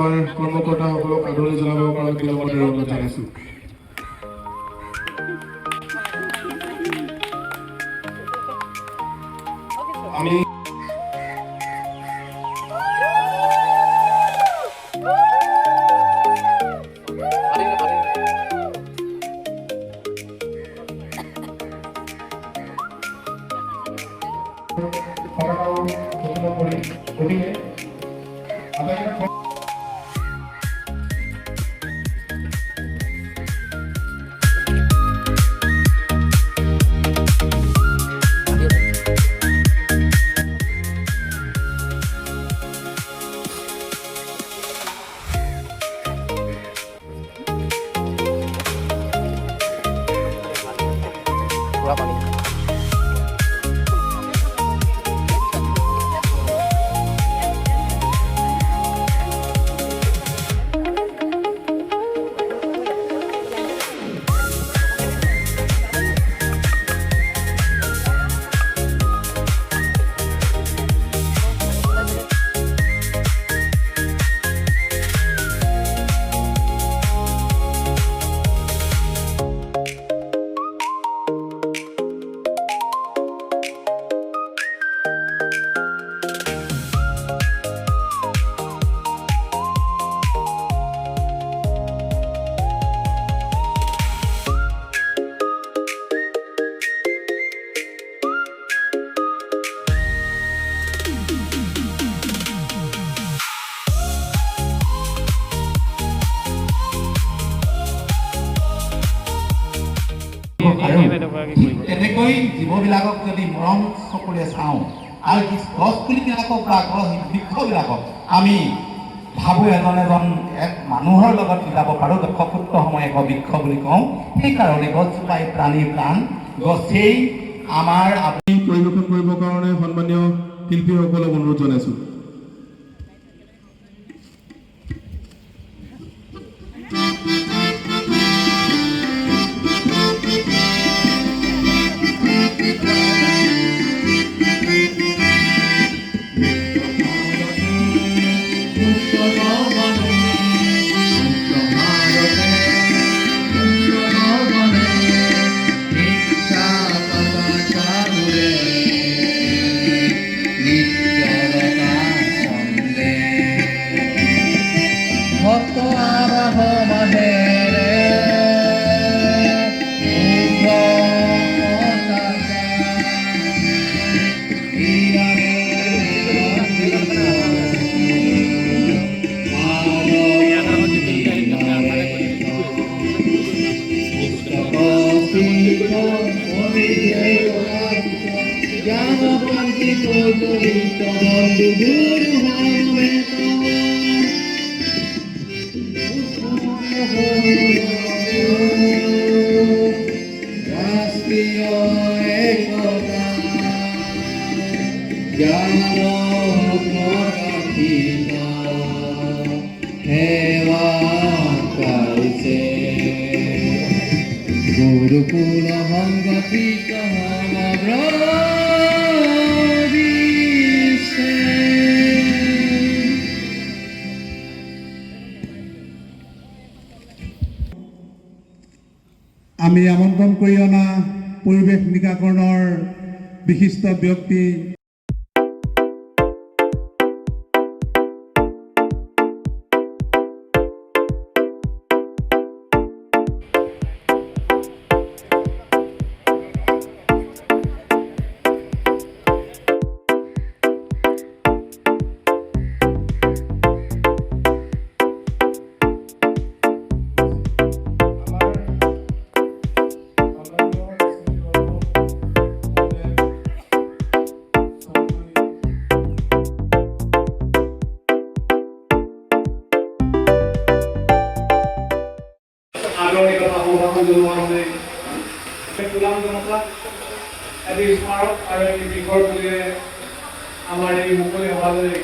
আমাৰ কৰ্মকৰ্তাসকলক আদৰণি জনাবৰ কাৰণে বিনম্ৰতাৰে অনুৰোধ জনাইছোঁ। আমি তেনেকৈ জীৱবিলাকক যদি মৰম চকুৰে চাওঁ আৰু গছ পুলিবিলাকক বা বৃক্ষবিলাকক আমি ভাবোঁ এজন এক মানুহৰ লগত মিলাব পাৰোঁ, দক্ষপুত্ৰ সময় এক বৃক্ষ বুলি কওঁ। সেইকাৰণে গছজোপাই প্ৰাণীৰ প্ৰাণ, গছেই আমাৰ আমি পৰিৱেশন কৰিবৰ কাৰণে সন্মানীয় শিল্পীসকলক অনুৰোধ জনাইছোঁ। গুৰুকুল সংগতি আমি আমন্ত্ৰণ কৰি অনা পৰিৱেশ নিকাকৰণৰ বিশিষ্ট ব্যক্তি স্মাৰক আৰু এই বিষৰ বুলিয়ে আমাৰ এই মুকলি সভালৈ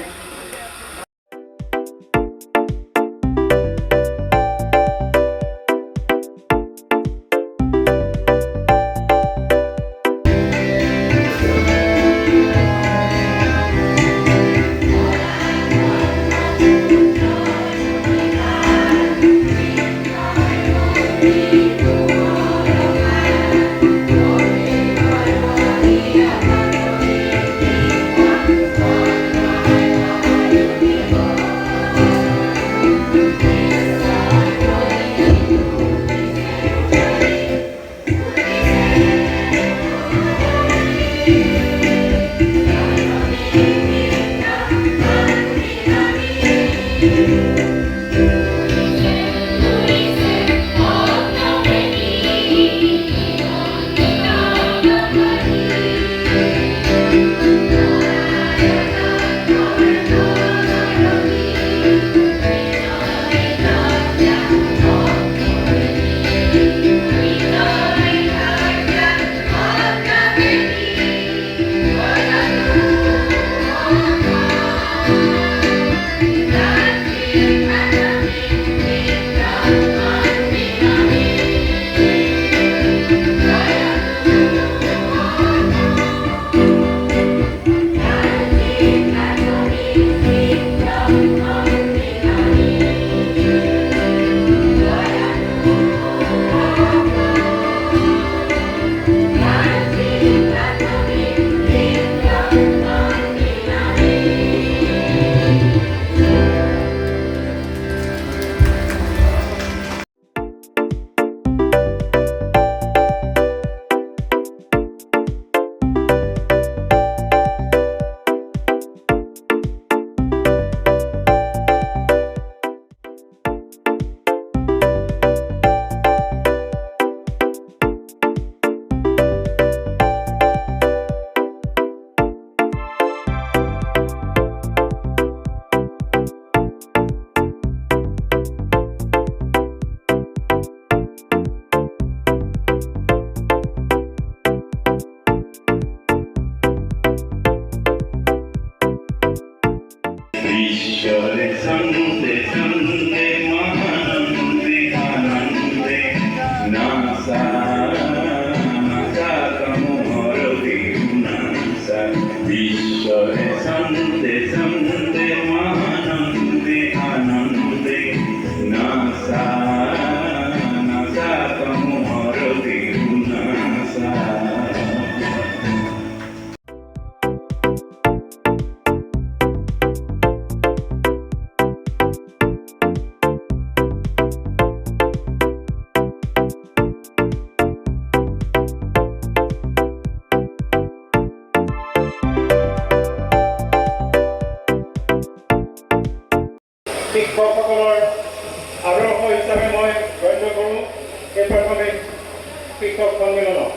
কৃষক সন্মিলনত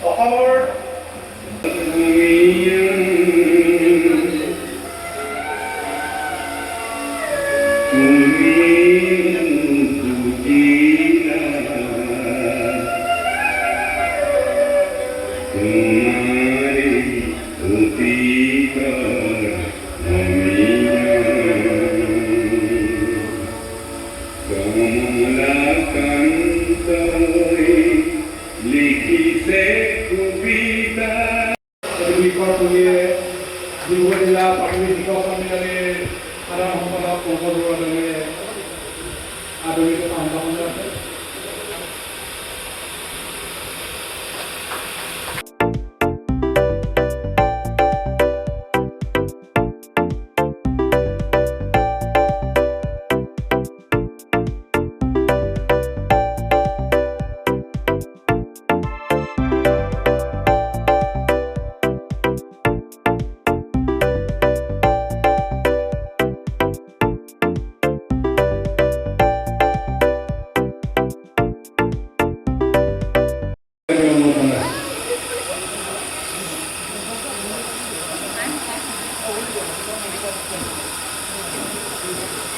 অসমৰ জিলা প্ৰাথমিক কৃষক সন্মিলনীৰ সাধাৰণ সম্পাদক শনখনক আদৰিত আহ্বান আছে।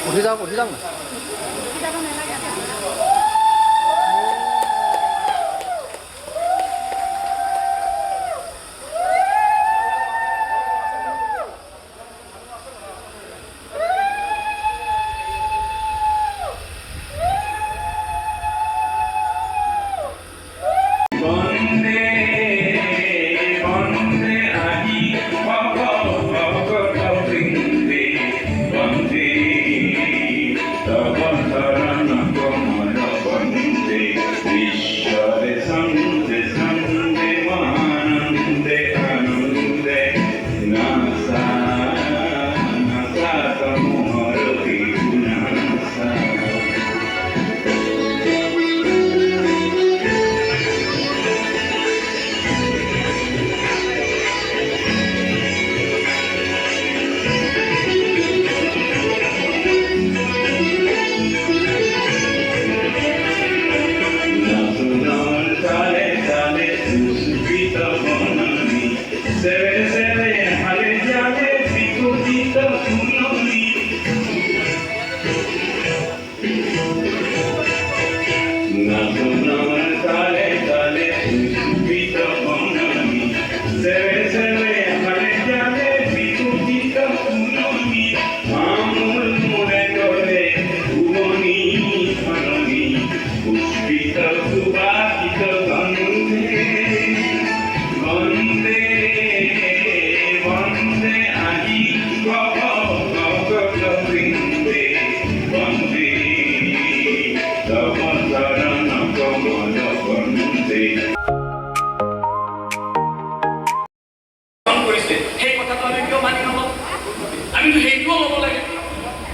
উঠি যাওক না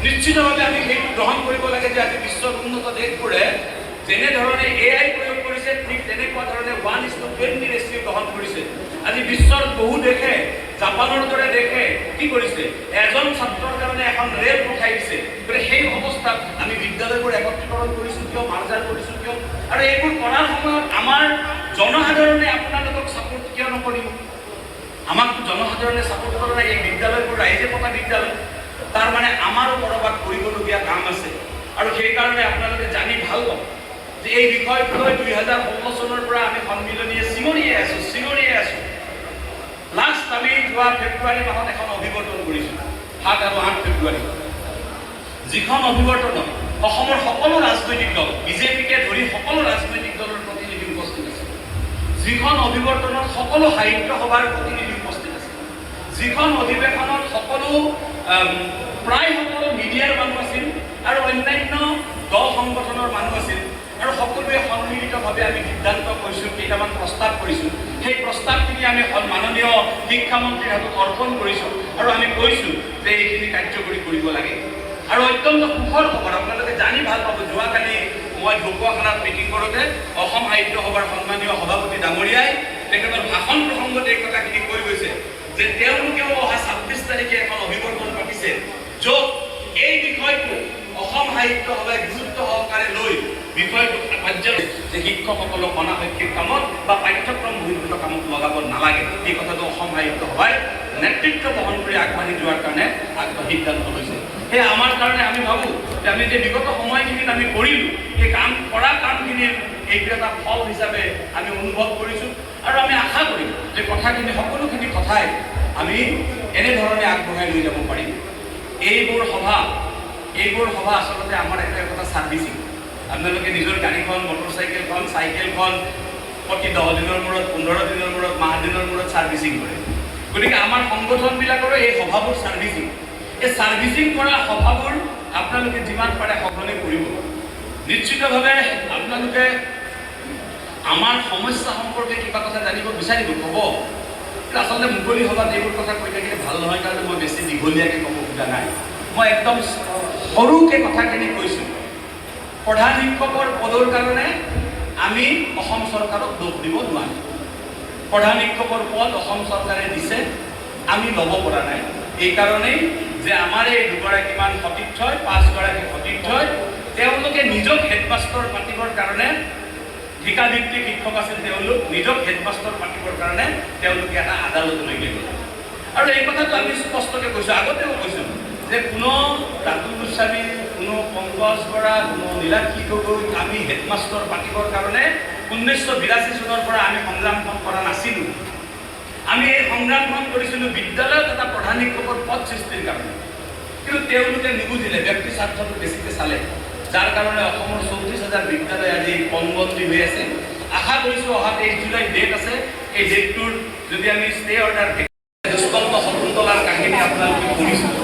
নিশ্চিতভাৱে আমি সেইটো গ্ৰহণ কৰিব লাগে যে আজি বিশ্বৰ উন্নত দেশবোৰে যেনেধৰণে AI প্ৰয়োগ কৰিছে ঠিক তেনেকুৱা ধৰণে 1:20 ৰেচিঅ' গ্ৰহণ কৰিছে। আজি বিশ্বৰ বহু দেশে জাপানৰ দৰে দেশে কি কৰিছে এজন ছাত্ৰৰ কাৰণে এখন ৰেল পঠাই দিছে। গতিকে সেই অৱস্থাত আমি বিদ্যালয়বোৰ একত্ৰীকৰণ কৰিছোঁ কিয়, মাৰ্জাৰ কৰিছোঁ কিয়, আৰু এইবোৰ কৰাৰ সময়ত আমাৰ জনসাধাৰণে আপোনালোকক ছাপোৰ্ট কিয় নকৰিব? আমাকতো জনসাধাৰণে ছাপোৰ্ট কৰা নাই, এই বিদ্যালয়বোৰ ৰাইজে পতা বিদ্যালয়, তাৰ মানে আমাৰো কৰবাত কৰিবলগীয়া কাম আছে। আৰু সেইকাৰণে আপোনালোকে জানি ভাল পাব যে এই বিষয়টো লৈ 2016 চনৰ পৰা আমি সন্মিলনীয়ে চিঙৰিয়ে আছোঁ। লাষ্ট আমি যোৱা ফেব্ৰুৱাৰী মাহত এখন অভিৱৰ্তন কৰিছোঁ, 7 আৰু 8 ফেব্ৰুৱাৰী, যিখন অভিৱৰ্তনত অসমৰ সকলো ৰাজনৈতিক দল, বিজেপিকে ধৰি সকলো ৰাজনৈতিক দলৰ প্ৰতিনিধি উপস্থিত আছে, যিখন অভিৱৰ্তনত সকলো সাহিত্য সভাৰ প্ৰতিনিধি উপস্থিত আছে, যিখন অধিৱেশনত সকলো প্ৰায় সকলো মিডিয়াৰ মানুহ আছিল আৰু অন্যান্য দল সংগঠনৰ মানুহ আছিল, আৰু সকলোৱে সন্মিলিতভাৱে আমি সিদ্ধান্ত কৰিছোঁ, কেইটামান প্ৰস্তাৱ কৰিছোঁ। সেই প্ৰস্তাৱখিনি আমি মাননীয় শিক্ষামন্ত্ৰীৰ হাতত অৰ্পণ কৰিছোঁ আৰু আমি কৈছোঁ যে এইখিনি কাৰ্যকৰী কৰিব লাগে। আৰু অত্যন্ত সুখৰ খবৰ, আপোনালোকে জানি ভাল পাব, যোৱাকালি মই ঢকুৱাখানাত মিটিং কৰোঁতে অসম সাহিত্য সভাৰ সন্মানীয় সভাপতি ডাঙৰীয়াই তেখেতৰ ভাষণ প্ৰসংগত এই কথাখিনি কৈ গৈছে যে তেওঁলোকেও অহা 26 তাৰিখে এখন অভিৱৰ্তন পাতিছে, য'ত এই বিষয়টো অসম সাহিত্য সভাই গুৰুত্ব সহকাৰে লৈ বিষয়টো পৰ্যায় যে শিক্ষকসকলক অনাশৈক্ষিক কামত বা পাঠ্যক্ৰম বহিৰ্ভূত কামত লগাব নালাগে, এই কথাটো অসম সাহিত্য সভাই নেতৃত্ব বহন কৰি আগবাঢ়ি যোৱাৰ কাৰণে সিদ্ধান্ত লৈছে। সেয়ে আমাৰ কাৰণে আমি ভাবোঁ যে আমি যে বিগত সময়খিনিত আমি কৰিলোঁ, এই কৰা কামখিনিৰ এইটো এটা ফল হিচাপে আমি অনুভৱ কৰিছোঁ আৰু আমি আশা কৰিম যে কথাখিনি সকলোখিনি কথাই আমি এনেধৰণে আগবঢ়াই লৈ যাব পাৰিম। এইবোৰ সভা আচলতে আমাৰ এটা ছাৰ্ভিচিং। আপোনালোকে নিজৰ গাড়ীখন, মটৰচাইকেলখন, চাইকেলখন প্ৰতি 10 দিনৰ মূৰত, 15 দিনৰ মূৰত, মাহ দিনৰ মূৰত ছাৰ্ভিচিং কৰে। গতিকে আমাৰ সংগঠনবিলাকৰো এই সভাবোৰ ছাৰ্ভিচিং। এই ছাৰ্ভিচিং কৰা সভাবোৰ আপোনালোকে যিমান পাৰে সঘনে কৰিব। নিশ্চিতভাৱে আপোনালোকে আমাৰ সমস্যা সম্পৰ্কে কিবা কথা জানিব বিচাৰিব, ক'ব। আচলতে মুকলি সভাত এইবোৰ কথা কৈ থাকিলে ভাল নহয় কাৰণে মই বেছি দীঘলীয়াকৈ ক'ব খোজা নাই। মই একদম সৰুকৈ কথাখিনি কৈছোঁ। প্ৰধান শিক্ষকৰ পদৰ কাৰণে আমি অসম চৰকাৰক দোষ দিব নোৱাৰোঁ। প্ৰধান শিক্ষকৰ পদ অসম চৰকাৰে দিছে, আমি ল'ব পৰা নাই। এইকাৰণেই যে আমাৰ এই দুগৰাকীমান সতীৰ্থই, 5গৰাকী সতীৰ্থই তেওঁলোকে নিজক হেডমাষ্টৰ পাতিবৰ কাৰণে, ঠিকাভিত্তিক শিক্ষক আছিল তেওঁলোক, নিজক হেডমাষ্টৰ পাতিবৰ কাৰণে তেওঁলোকে এটা আদালতলৈকে গ'ল। আৰু এই কথাটো আমি স্পষ্টকৈ কৈছোঁ, আগতেও কৈছোঁ যে কোনো ৰাতুল গোস্বামী, কোনো পংকজ বৰা, কোনো নীলাক্ষী গগৈ আমি হেডমাষ্টৰ পাতিবৰ কাৰণে 1982 চনৰ পৰা আমি সংগ্ৰামখন কৰা নাছিলোঁ। আমি এই সংগ্ৰামখন কৰিছিলোঁ বিদ্যালয়ত এটা প্ৰধান শিক্ষকৰ পদ সৃষ্টিৰ কাৰণে। কিন্তু তেওঁলোকে নুবুজিলে, ব্যক্তি স্বাৰ্থটো বেছিকৈ চালে, যাৰ কাৰণে অসমৰ 34,000 বিদ্যালয় আজি পণবন্দী হৈ আছে। আশা কৰিছোঁ অহা 23 জুলাই ডেট আছে, এই ডেটটোৰ যদি আমি ষ্টে অৰ্ডাৰ দুষ্পন্ত শকুন্তলাৰ কাহিনী আপোনালোকে শুনিছোঁ।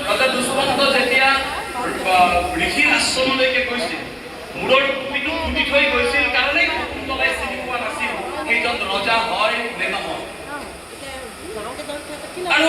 ৰজা দুষ্পন্ত যেতিয়া ঋষিৰ আশ্ৰমলৈকে গৈছিল, মূৰৰ টুপিটো ফুটি থৈ গৈছিল কাৰণেই শকুন্তলাই চিনি পোৱা নাছিল এইজন ৰজা হয় নে নহয়। আৰু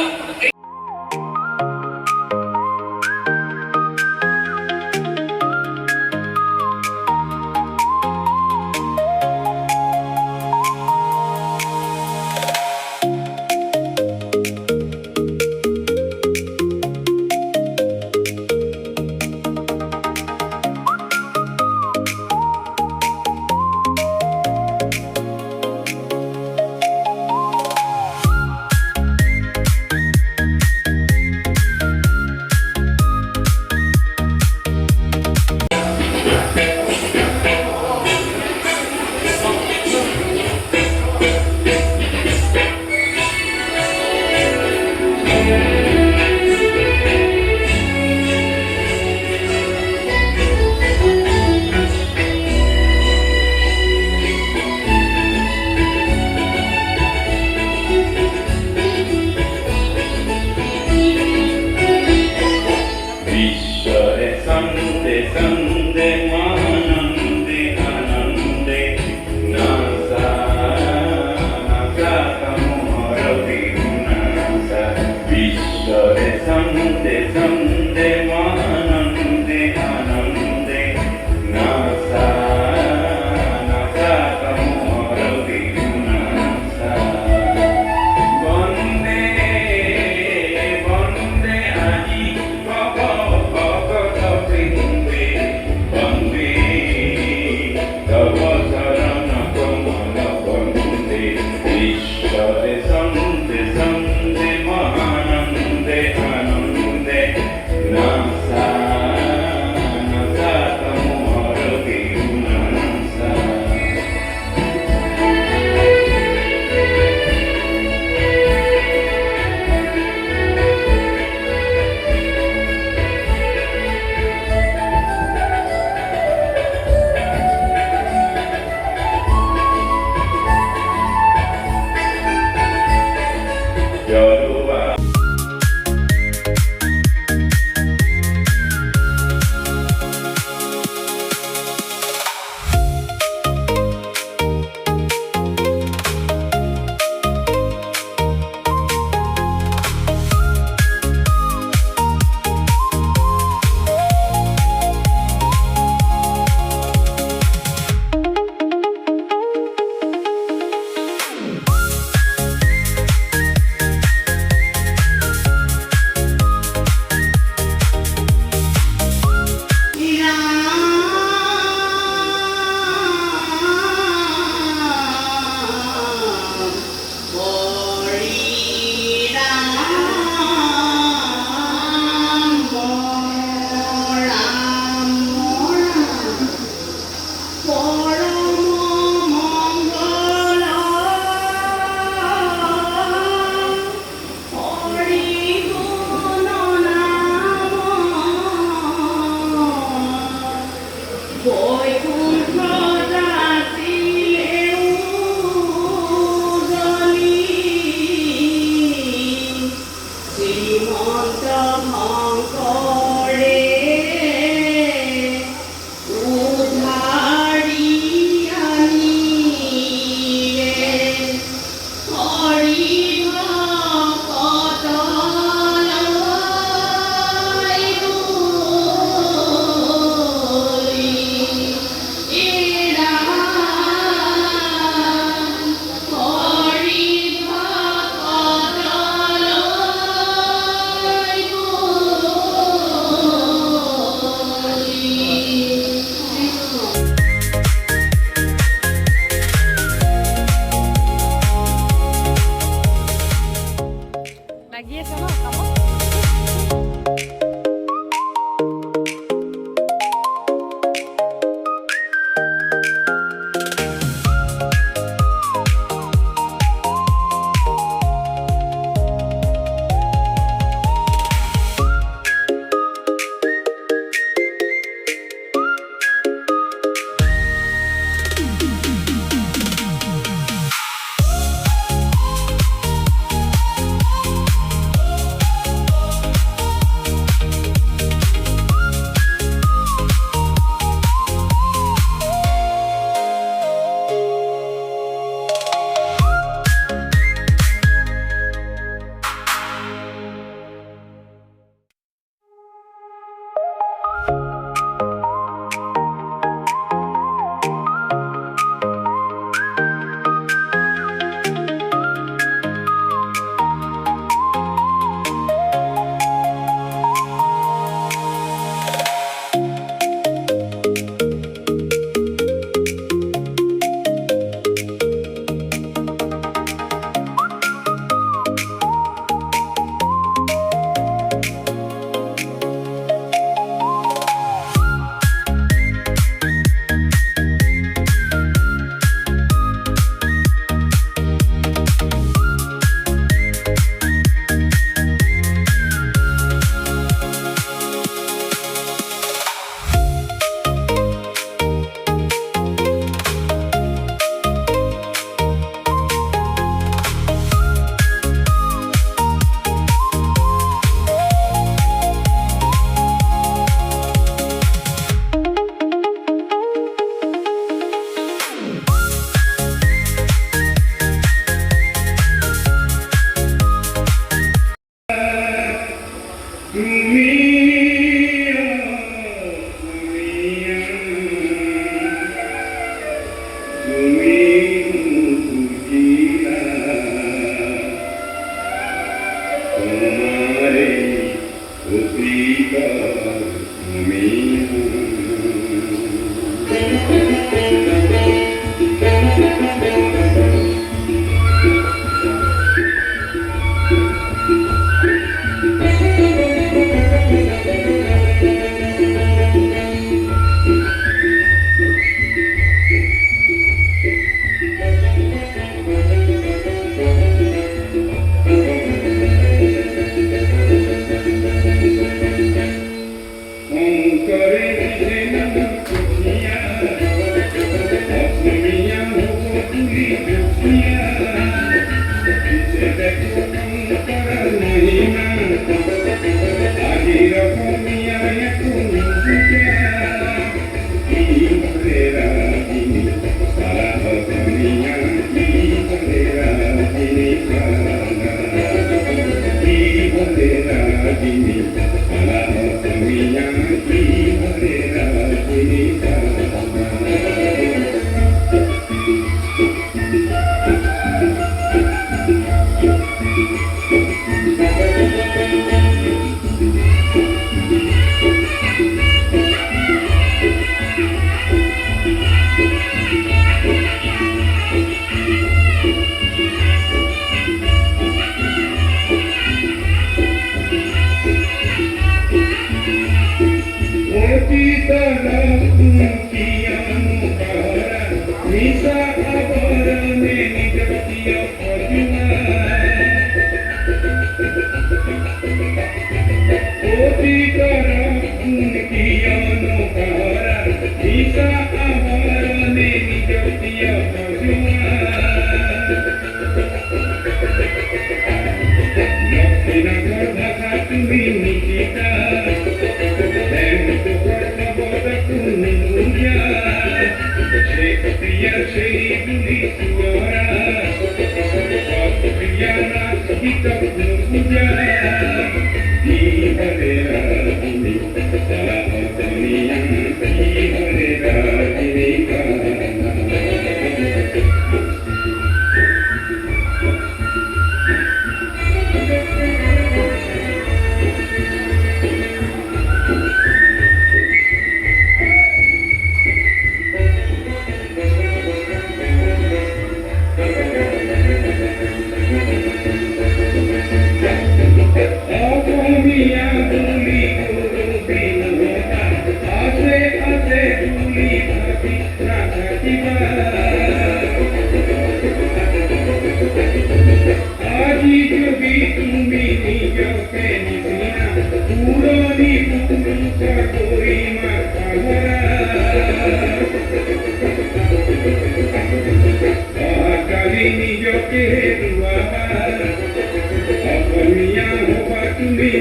নিশা আবরণে নিজ প্রিয় অতীতর কিয়ন করা নিশা আবরণে নিজ প্রিয় লক্ষ্মীনাথর ভাষা তুমি নিকিতা প্রিয়া সেই বুলি সুরা প্রিয়া নাচ গীত পূজা কি হরে রাজিনী সাহসনিয়া কি হরে রাজিনী নিজকে অসমীয়া হবা তুমি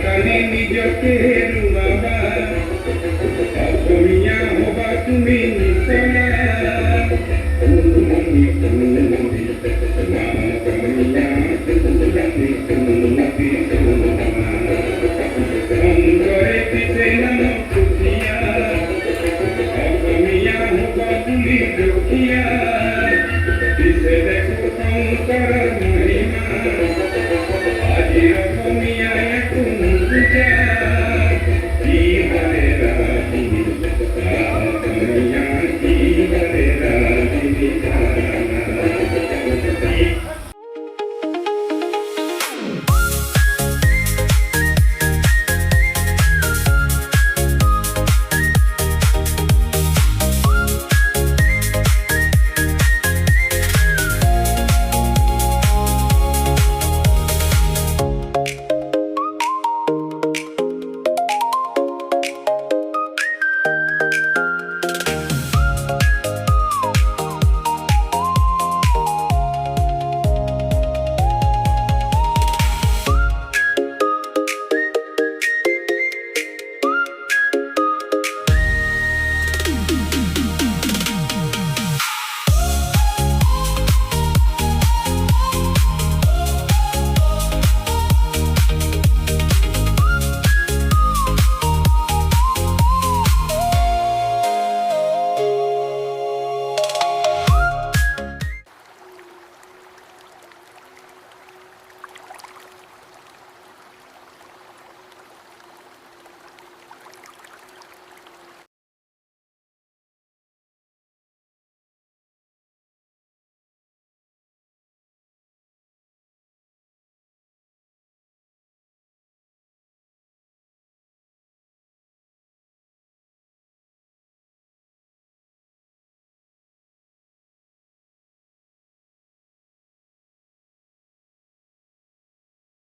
কালি নিজকে ৰুৱাবা অসমীয়া হবা তুমি নিচনা সংগৰে পিছে নাম পুথিয়া অসমীয়া হবা বুলি দুখীয়া পিছে দেখো শংকৰ